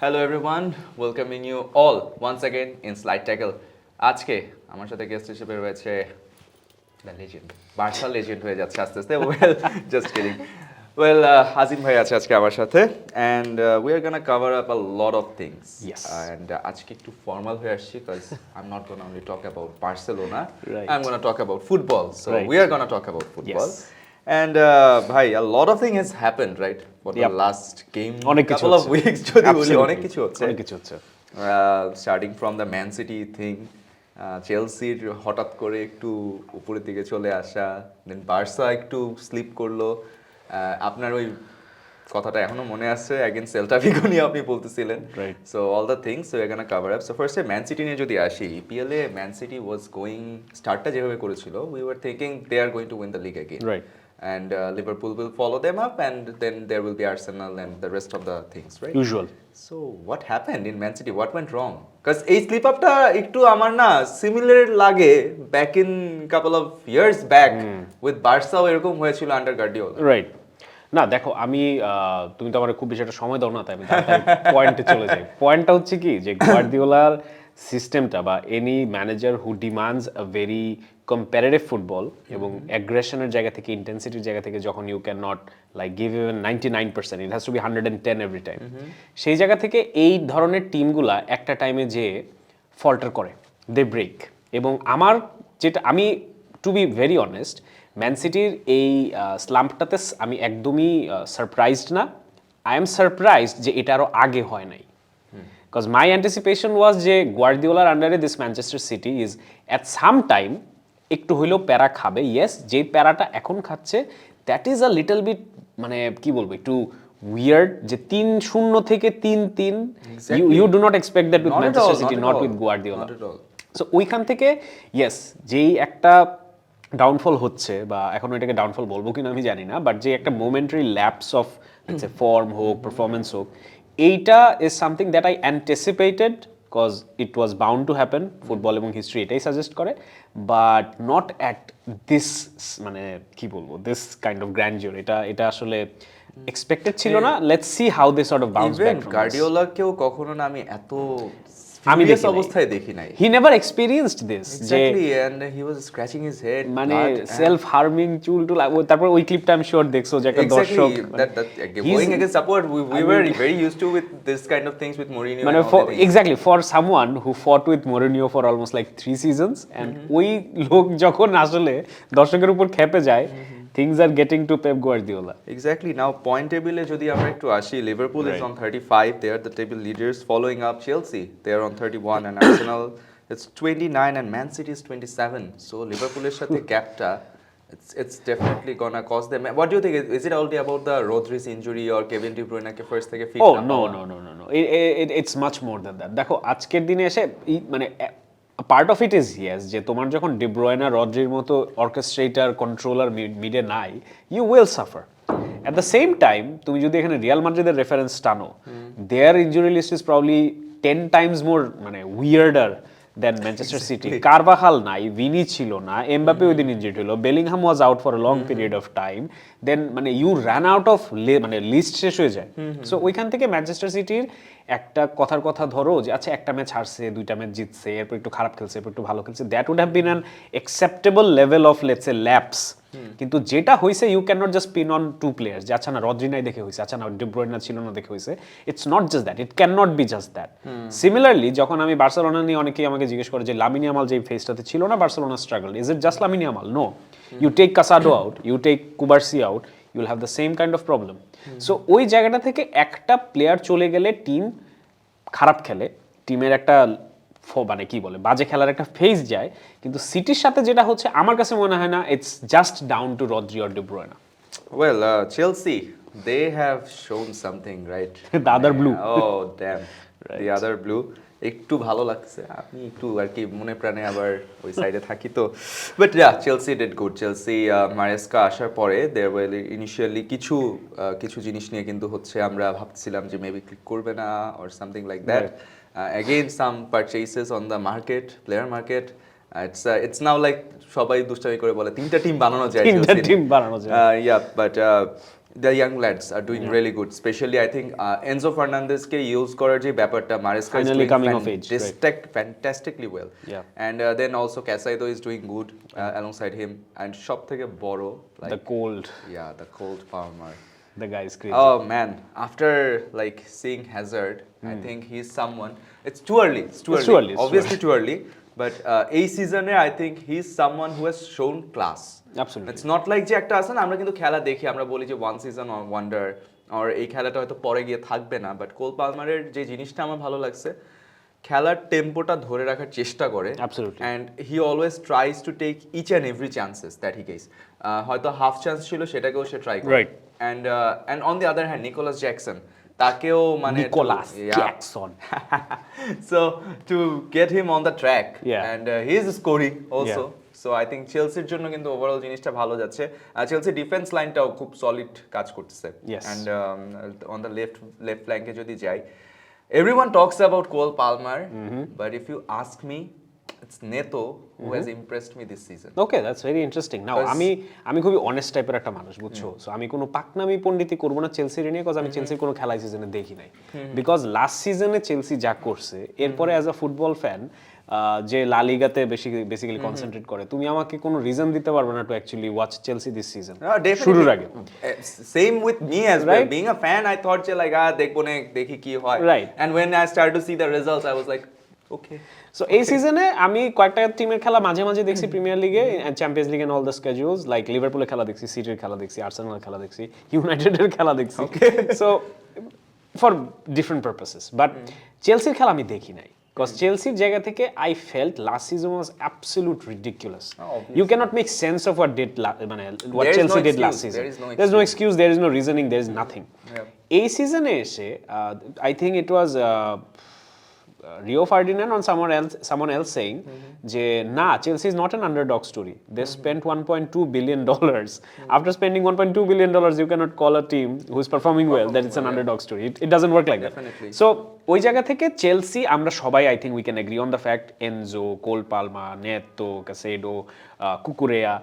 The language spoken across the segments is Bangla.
Hello everyone, welcoming you all once again in Slide Tackle. আজকে আমার সাথে গেস্ট হিসেবে রয়েছে দ্য লেজেন্ড, বার্সা লেজেন্ড হয়ে যাচ্ছে আস্তে আস্তে। Well, just kidding. ওয়েল, আজিম ভাই আছে আজকে আমার সাথে, and we are gonna cover up a lot of things. Yes. And আজকে একটু ফর্মাল হয়ে আসছি because I'm not gonna only talk about Barcelona. Right. I'm gonna talk about football. So Right. we are gonna talk about football. Yes. And ভাই, a lot of things has happened, right? For the Yep. last game, অনেক কিছু couple of হচ্ছে। weeks যদি বলি, Absolutely. অনেক কিছু হচ্ছে। অনেক কিছু হচ্ছে। Starting from the man city thing, চেলসির হঠাৎ করে একটু উপরের দিকে চলে আসা, দেন বার্সা একটু স্লিপ করলো। আপনার ওই কথাটা এখনো মনে আছে, অ্যাগেন্স্ট সেল্টা ভিগো নিয়ে আপনি বলতেছিলেন। Right. So all the things so এখানে কাভার আপ। সো ফার্স্টে ম্যান সিটি নিয়ে যদি আসি, ইপিএলে ম্যান সিটি ওয়াজ গোয়িং, স্টার্টটা যেভাবে করেছিল, we were thinking they are going to win the league again. Right. And Liverpool will follow them up, and then there will be Arsenal and the rest of the things, right? Usual. So what happened in Man City? What went wrong? Because এই slip upটা একটু আমার না সিমিলার লাগে back in couple of years back with Barca এরকম হয়েছিল আন্ডার গার্ডিওলা। রাইট। না দেখো, আমি তুমি তো আমার খুব বেশি একটা সময় দাও না, তাই আমি পয়েন্টে চলে যাই। পয়েন্টটা হচ্ছে কি যে গার্দিওলার সিস্টেমটা বা any manager who demands a very comparative football এবং অ্যাগ্রেশনের জায়গা থেকে, ইন্টেন্সিটির জায়গা থেকে, যখন you can not like give even 99%, it has to be 110 every time, সেই জায়গা থেকে এই ধরনের টিমগুলা একটা টাইমে যে ফল্টার করে, দে ব্রেক। এবং আমার যেটা, আমি টু বি ভেরি অনেস্ট, ম্যান সিটির এই স্লাম্পটাতে আমি একদমই সারপ্রাইজড না। আই এম সারপ্রাইজড যে এটা আরও আগে হয় নাই। Because my anticipation was যে গুয়ার্দিওলার আন্ডারে this Manchester City is at some time একটু হইলেও প্যারা খাবে। ইয়েস, যে প্যারাটা এখন খাচ্ছে that is a little bit, মানে কি বলবো, একটু উইয়ার্ড, যে 3-0 থেকে 3-3, you do not expect that with Manchester City, not with Guardiola. So ওইখান থেকে ইয়েস, যেই একটা ডাউনফল হচ্ছে, বা এখন এটাকে ডাউনফল বলবো কিনা আমি জানি না, বাট যে একটা মোমেন্টারি ল্যাপস অফ ফর্ম হোক, পারফরমেন্স হোক, এইটা is something that I anticipated, because it was bound to happen. Football এবং হিস্ট্রি এটাই সাজেস্ট করে, বাট নট অ্যাট দিস, মানে কি বলবো, দিস কাইন্ড অফ গ্র্যান্ডিওর। এটা আসলে এক্সপেক্টেড ছিল না। Let's see how this sort of bounce back. গার্ডিওলাকেও কখনো না আমি এত আমি সিরিয়াস অবস্থায় দেখি নাই। হি নেভার এক্সপেরিয়েন্সড দিস, যে and he was scratching his head, মানে সেলফ হার্মিং চুল টুল। তারপর ওই ক্লিপটা আমি শিওর দেখছো যে একটা দর্শক, that going against support, we were very used to with this kind of things with Mourinho, মানে এক্স্যাক্টলি ফর সামওয়ান হু ফট with Mourinho for almost like 3 seasons, and ওই লোক যখন আসলে দর্শকের উপর খেপে যায়, things are getting to Pep Guardiola. Exactly. Now point table যদি আমরা একটু আসি, Liverpool is on 35, they are the table leaders, following up Chelsea, they are on 31, and Arsenal it's 29, and Man City is 27. So Liverpooleর সাথে গ্যাপটা, it's definitely gonna cause them. What do you think? Is it only about the Rodri's injury or Kevin De Bruyne K first থেকে fit? Oh no. It's much more than that. দেখো, আজকের দিনে এসে মানে part of it is yes, যে তোমার যখন ডি ব্রুয়না, রদ্রির মতো অর্কেস্ট্রেটর, কন্ট্রোলার মিডে নাই, you will suffer. At the same time তুমি যদি এখানে রিয়াল মাদ্রিদের রেফারেন্স টানো, their injury list is probably 10 times more মানে উইয়ার্ডার দেন ম্যানচেস্টার সিটি। কারবাখাল নাই, ভিনি ছিল না, এমবাপে ওই দিন ইনজুরি হলো, Bellingham was out for a long period of time, then মানে ইউ রান আউট অফ, মানে লিস্ট শেষ হয়ে যায়। সো ওইখান থেকে ম্যানচেস্টার সিটির একটা কথার কথা ধরো যে আচ্ছা একটা ম্যাচ হারছে, 2টা ম্যাচ জিতছে, এরপর একটু খারাপ খেলছে, এরপর একটু ভালো খেলছে, that would have been an acceptable level of let's a lapse. কিন্তু যেটা হয়েছে, you can not just pin on 2 players, যে আচ্ছা না রদ্রি নাই দেখে হয়েছে, আচ্ছা না ডি ব্রুয়না ছিল না দেখে হয়েছে। It's not just that, it can not be just that. Similarly যখন আমি বার্সেলোনা নিয়ে, অনেকেই আমাকে জিজ্ঞেস করে যে লামিন ইয়ামাল যে ফেজটাতে ছিল না, Barcelona struggle, is it just Lamine Yamal? No, you take Casado out, you take Cubarsi out, you will have the same kind of problem. So ওই জায়গাটা থেকে একটা প্লেয়ার চলে গেলে টিম খারাপ খেলে, টিমের একটা মানে কি বলে, বাজে খেলার একটা ফেজ যায়। কিন্তু সিটির সাথে যেটা হচ্ছে, আমার কাছে মনে হয় না it's just down to Rodri or De Bruyne. Well, Chelsea, they have shown something, right? The other blue. Oh, damn. Right. The other blue. একটু ভালো লাগছে, আমি একটু আর কি মনে প্রাণে আবার ওই সাইডে থাকি তো। But Chelsea did good. Chelsea Maresca আসার পরে দেয়ার ওয়েল ইনিশিয়ালি কিছু জিনিস নিয়ে কিন্তু হচ্ছে আমরা ভাবছিলাম যে মেবি ক্লিক করবে না or something like that. Again some purchases on the market, player market. It's now like সবাই দুষ্টামি করে বলে 3টা টিম বানানো যায়, 3টা টিম বানানো যায়। Yeah, but The young lads are doing really good. Especially, I think Enzo Fernandezকে ইউজ করার যে ব্যাপারটা, Maresca is Finally doing coming of age, fantastically well. Yeah. And then also Caicedo is doing good alongside him. And সব থেকে বড়, like The cold. Yeah, the cold Palmer. The guy is crazy. Oh man, after like seeing Hazard, I think he's someone. It's too early. It's too early. Obviously too early. But এই সিজনে I think he's someone who has shown class. Absolutely. It's not like যে একটা আছে না, আমরা কিন্তু খেলা দেখি, আমরা বলি যে one season or wonder, or এই খেলাটা হয়তো পরে গিয়ে থাকবে না, বাট কোল পালমারের যে জিনিসটা আমার ভালো লাগছে, খেলার টেম্পোটা ধরে রাখার চেষ্টা করে। Absolutely. And he always tries to take each and every chances that he gets. হয়তো হাফ চান্স ছিল, সেটাকেও সে ট্রাই করে। Right. And on the other hand, Nicholas Jackson, তাকেও মানে Nicholas Jackson. So to get him on the track, Yeah. and he is scoring also. So I think চেলসির জন্য কিন্তু ওভারঅল জিনিসটা ভালো যাচ্ছে। চেলসি ডিফেন্স লাইনটাও খুব সলিড কাজ করতেছে। Yes. And on the left flank যদি যাই, everyone talks about Cole Palmer, but if you ask me, it's Neto who has impressed me this season. Okay, that's very interesting. Now, আমি খুবই অনেস্ট টাইপের একটা মানুষ, বুঝছো? সো আমি কোনো পাকনামি পণ্ডিতি করব না চেলসির নিয়ে, কজ আমি চেলসির কোনো খেলা সিজনে দেখি নাই। বিকজ লাস্ট সিজনে চেলসি যা করছে, এরপরে অ্যাজ আ ফুটবল ফ্যান যে লা লিগাতে বেসিক্যালি কনসেন্ট্রেট করে, তুমি আমাকে কোনো রিজন দিতে পারবে না to actually watch Chelsea this season শুরুর আগে। Same with me as well, being a fan I thought যে লাইক দেখবো না, দেখি কি হয়, right. And when I started to see the results I was like okay. So এই সিজনে আমি কয়েকটা টিমের খেলা মাঝে মাঝে দেখছি প্রিমিয়ার লিগে, Champions League and all the schedules, like লিভারপুলের খেলা দেখছি, সিটির খেলা দেখছি, আর্সেনালের খেলা দেখছি, ইউনাইটেডের খেলা দেখছি। So for different purposes, but চেলসির খেলা আমি দেখি নাই। Because চেলসির জায়গা থেকে I felt last season was absolute ridiculous. You cannot make sense of what Chelsea did last season. There is no excuse, there is no reasoning, there is nothing. এই সিজনে এসে I think it was Rio Ferdinand or someone else saying যে না, Chelsea is not an underdog story. They spent $1.2 billion. After spending $1.2 billion, you cannot call a team who is performing well that it's an underdog story. It doesn't work like that. So ওই জায়গা থেকে চেলসি, আমরা সবাই I think we can agree on the fact, Enzo, Cole Palmer, Neto, Caicedo, Cucurella,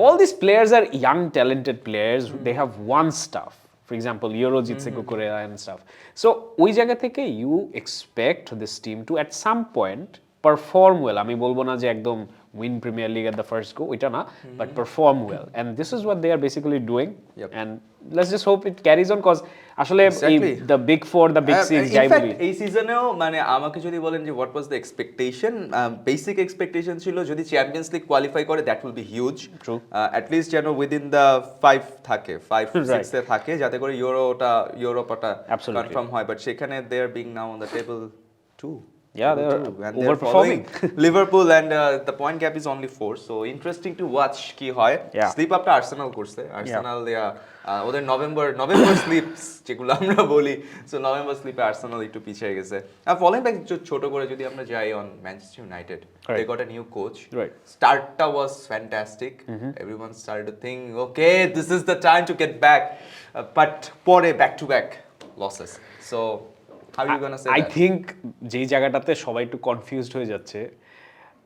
all these players are young talented players. They have won stuff. For example, 𝐾𝐤𝐤𝐴 and stuff. So, ওই জায়গা থেকে you expect this team to at some point perform well. আমি বলবো না যে একদম win Premier League at the first go, এটা না, but perform well. And this is what they are basically doing. And let's just hope it carries on, cause আসলে the big four, the big six, যাই বলি। এই সিজনেও মানে আমাকে যদি বলেন যে what was the expectation, basic expectation ছিল যদি চ্যাম্পিয়ন্স লিগ কোয়ালিফাই করে, that will be huge. True. At least যেন within the 5 থাকে, 5-6 এ থাকে, যাতে করে ইউরোপটা কনফার্ম হয়, বাট সেখানে they are being now on the table 2. Yeah, they're overperforming. Liverpool, and the point gap is only 4. So interesting to watch কি হয়। স্লিপ আপটা আর্সেনাল করছে, আর্সেনাল ওদের নভেম্বর স্লিপস যেগুলো আমরা বলি, সো নভেম্বর স্লিপে আর্সেনাল একটু পিছিয়ে গেছে। ফলোইং ব্যাক ছোট করে যদি আমরা যাই on Manchester United, they got a new coach. Startটা was fantastic. Everyone started to think, okay, this is the time to get back, but পরে back to back losses. So how are you going to say I that? think যেই জায়গাটাতে সবাই একটু কনফিউজড হয়ে যাচ্ছে,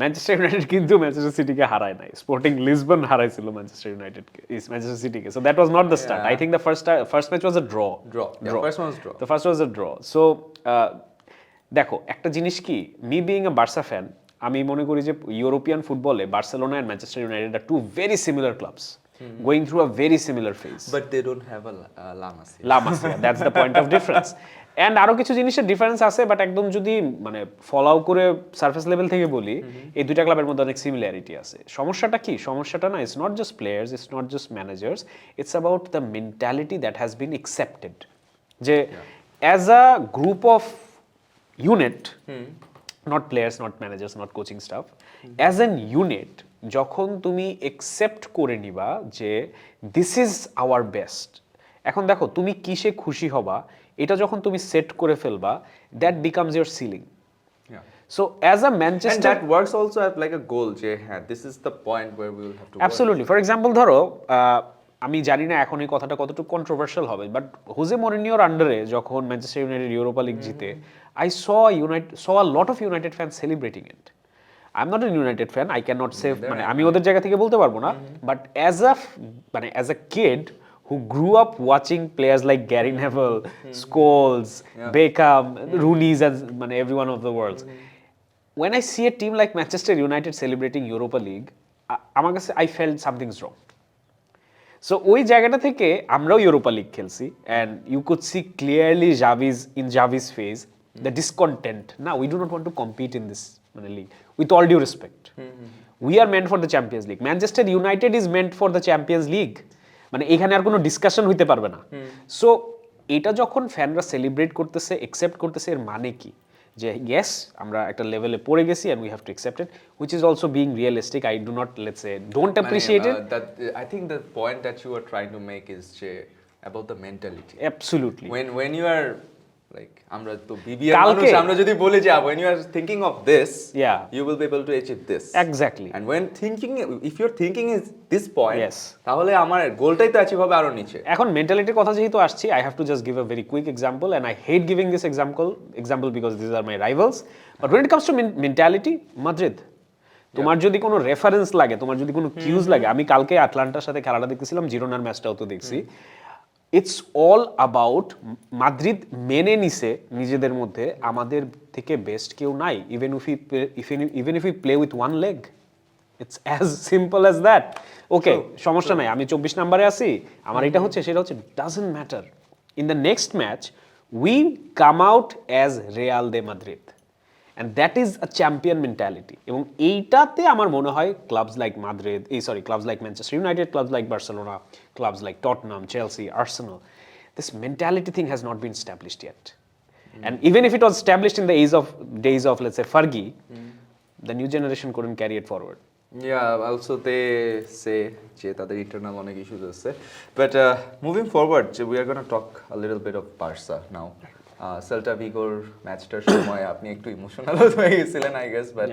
ম্যানচেস্টার ইউনাইটেড কিন্তু ম্যানচেস্টার সিটিকে হারায় নাই, স্পোর্টিং লিসবন হারাইছিল ম্যানচেস্টার সিটিকে। So that was not the start. I think the first match was a draw. The first was a draw. So দেখো একটা জিনিস কি, me being a Barca fan, আমি মনে করি যে ইউরোপিয়ান ফুটবলে Barcelona and Manchester United are two very similar clubs going through a very similar phase. But they don't have a La Masia. That's the point of difference. And আরো কিছু জিনিসের ডিফারেন্স আছে, বাট একদম যদি মানে ফলো করে সারফেস লেভেল থেকে বলি, এই দুইটা ক্লাবের মধ্যে অনেক সিমিলারিটি আছে। সমস্যাটা কি? সমস্যাটা না, it's not just players, it's not just managers, it's about the mentality that has been accepted. যে as a group of unit, not players, not managers, not coaching staff, as an unit, যখন তুমি একসেপ্ট করে নিবা যে দিস ইজ আওয়ার বেস্ট, এখন দেখো তুমি কিসে খুশি হবা, এটা যখন তুমি সেট করে ফেলবা, that becomes your ceiling. So as a Manchester, that works also at like a goal, যে হ্যাঁ this is the point where we will have to. Absolutely. For example ধরো, আমি জানি না এখন এই কথাটা কতটুকু কন্ট্রোভার্সিয়াল হবে, বাট হোজে মরিনিওর আন্ডারে যখন ম্যানচেস্টার ইউনাইটেড ইউরোপা লিগ জিতে, I saw a lot of United fan celebrating it. I am not an United fan, I can not say, মানে আমি ওদের জায়গা থেকে বলতে পারবো না, but as a kid who grew up watching players like Gary Neville, Scholes, Beckham, Rooney's, and every one of the worlds. When I see a team like Manchester United celebrating Europa League, আমার কাছে I felt something's wrong. So ওই জায়গাটা থেকে আমরাও ইউরোপা লিগ খেলছি and you could see clearly Xavi's face the discontent. Now we do not want to compete in this league. With all due respect, we are meant for the Champions League. Manchester United is meant for the Champions League. এখানে আর কোনো ডিসকাশন হইতে পারবে না। সো এটা যখন ফ্যানরা সেলিব্রেট করতেছে, একসেপ্ট করতেছে, এর মানে কি যে ইয়েস আমরা একটা লেভেলে পড়ে গেছি and we have to accept it, which is also being realistic. I do not, let's say, don't appreciate it. I think the point that you are trying to make is about the mentality. Absolutely. When you are like আমরা তো বিবিআর মানুষ, আমরা যদি বলি যে when you are thinking of this, you will be able to achieve this. Exactly. And when if your thinking is this point, তাহলে আমার গোলটাই তো অ্যাচিভ হবে আরো নিচে। এখন মেন্টালিটির কথা যেহেতু আসছি, I have to just give a very quick example, and I hate giving this example because these are my rivals. But when it comes to mentality, Madrid, তোমার যদি কোনো রেফারেন্স লাগে, তোমার যদি কোনো কিউজ লাগে, আমি কালকে আটলান্টার সাথে খেলাটা দেখতেছিলাম, জিরোনার ম্যাচটাও তো দেখছি। ইটস অল অ্যাবাউট মাদ্রিদ মেনে নিছে নিজেদের মধ্যে আমাদের থেকে বেস্ট কেউ নাই, even if you play with one leg, it's as simple as that. Okay, সমস্যা নাই, আমি 24 নম্বরে আছি, আমার এটা হচ্ছে সেটা হচ্ছে, doesn't matter. In the next match we come out as Real de Madrid, and that is a champion mentality. এবং এইটাতে আমার মনে হয় clubs like Madrid, clubs like Manchester United, clubs like Barcelona, clubs like টটনাম, Chelsea, Arsenal, this mentality thing has not been established yet. And even if it was established in the days of let's say Fergie, the new generation couldn't carry it forward. Yeah, also they say যে তাদের internal অনেক issues আছে, but moving forward we are going to talk a little bit of Barca now. Celta ভিগোর ম্যাচটার সময় আপনি একটু ইমোশনাল হয়ে গেছিলেন I guess, but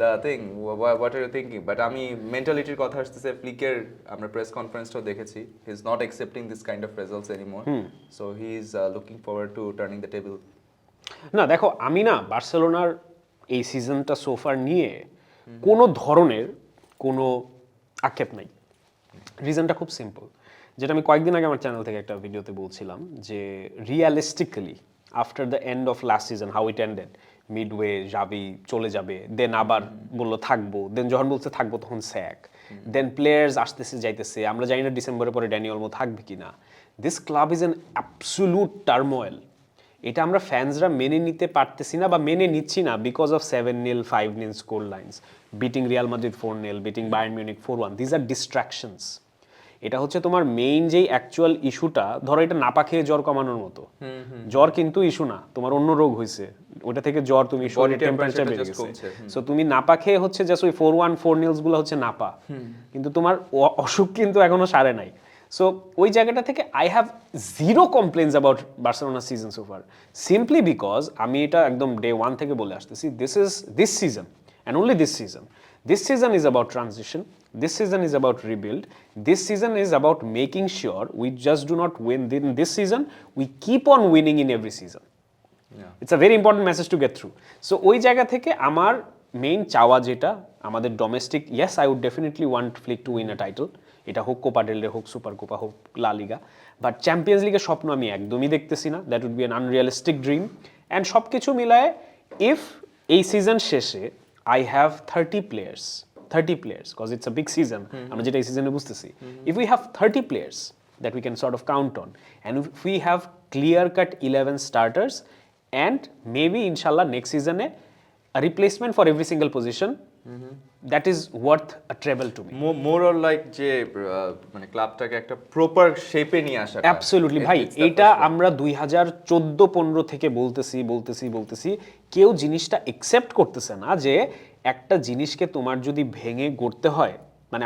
the thing what are you thinking? But আমি মেন্টালিটির কথা আসতেছে, ফ্লিকের আমরা প্রেস কনফারেন্সটাও দেখেছি, he is not accepting this kind of results anymore, so he is looking forward to turning the table. না দেখো, আমি না বার্সেলোনার এই সিজনটা সোফার নিয়ে কোনো ধরনের কোনো আক্ষেপ নাই। রিজনটা খুব সিম্পল, যেটা আমি কয়েকদিন আগে আমার চ্যানেল থেকে একটা ভিডিওতে বলছিলাম যে realistically after the end of last season how it ended, midway Xavi চলে যাবে, দেন আবার বললো থাকবো, দেন যখন বলছে থাকবো তখন স্যাক, দেন প্লেয়ার্স আসতেছে যাইতেছে, আমরা জানি না ডিসেম্বরের পরে ড্যানি অলমো থাকবে কিনা। This club is an absolute turmoil. এটা আমরা ফ্যান্সরা মেনে নিতে পারতেছি না বা মেনে নিচ্ছি না because of 7-0, 5-0 score lines, beating Real Madrid 4-0, beating Bayern Munich 4-1, these are distractions. এটা হচ্ছে তোমার মেইন যেই অ্যাকচুয়াল ইস্যুটা, ধরো এটা নাপা খেয়ে জ্বর কমানোর মতো, জ্বর কিন্তু ইস্যু না, তোমার অন্য রোগ হয়েছে, ওটা থেকে জ্বর, তুমি শরীর টেম্পারেচার বেড়ে গেছে, সো তুমি নাপা খেয়ে হচ্ছে জাস্ট ওই 4-1, 4-0 গুলো হচ্ছে নাপা, কিন্তু তোমার অসুখ কিন্তু এখনো সারে নাই। সো ওই জায়গাটা থেকে I have zero complaints about Barcelona season so far, simply because আমি এটা একদম ডে 1 থেকে বলে আসতেছি, this season and only this season is about transition, this season is about rebuild, this season is about making sure we just do not win in this season, we keep on winning in every season. It's a very important message to get through. So ওই জায়গা থেকে আমার মেইন চাওয়া যেটা আমাদের domestic, yes I would definitely want Flick to win a title, এটা হোক কোপা ডেল রে, হোক সুপার কোপা, হোক লা লিগা, বাট চ্যাম্পিয়ন্স লিগের স্বপ্ন আমি একদমই দেখতেছি না, that would be an unrealistic dream. And সব কিছু মিলায় ইফ এই সিজন শেষে I have 30 players because it's a big season, আমরা যেটা এই সিজনে বুঝতেছি, if we have 30 players that we can sort of count on, and if we have clear cut 11 starters, and maybe inshallah next season a replacement for every single position, that is worth a treble to me. More or like যে মানে ক্লাবটাকে একটা প্রপার শেপে নিয়ে আসা। অ্যাবসলিউটলি ভাই, এটা আমরা 2014-15 থেকে বলতেছি, কেউ জিনিসটা একসেপ্ট করতেছে না যে একটা জিনিসকে তোমার যদি ভেঙে গড়তে হয়, মানে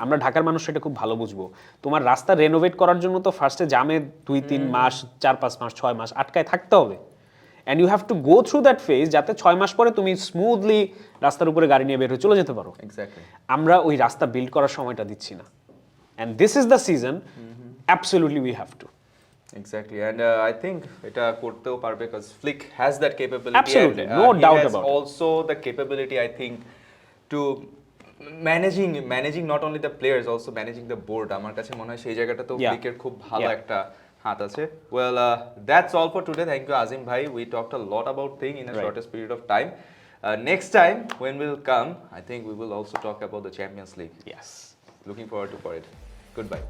আমরা ঢাকার মানুষ সেটা খুব ভালো বুঝবো, তোমার রাস্তা রেনোভেট করার জন্য তো ফার্স্টে জামে 2-3 মাস, 4-5 মাস, 6 মাস আটকায় থাকতে হবে, and you have to go through that phase যাতে 6 মাস পরে তুমি স্মুথলি রাস্তার উপরে গাড়ি নিয়ে বের হয়ে চলে যেতে পারো। এক্স্যাক্টলি, আমরা ওই রাস্তা বিল্ড করার সময়টা দিচ্ছি না, and this is the season absolutely we have to. Exactly, and I think এটা করতেও পারবে because Flick has that capability. Absolutely, and, no doubt he has about it. Also the capability I think to managing not only the players also managing the board আমার কাছে মনে হয় সেই জায়গাটাতেও Yeah. ফ্লিকের খুব ভালো Yeah. একটা হাত আছে well that's all for today thank you Azim ভাই we talked a lot about thing in a Right. Shortest period of time next time when we'll come I think we will also talk about the Champions League Yes. looking forward to for it goodbye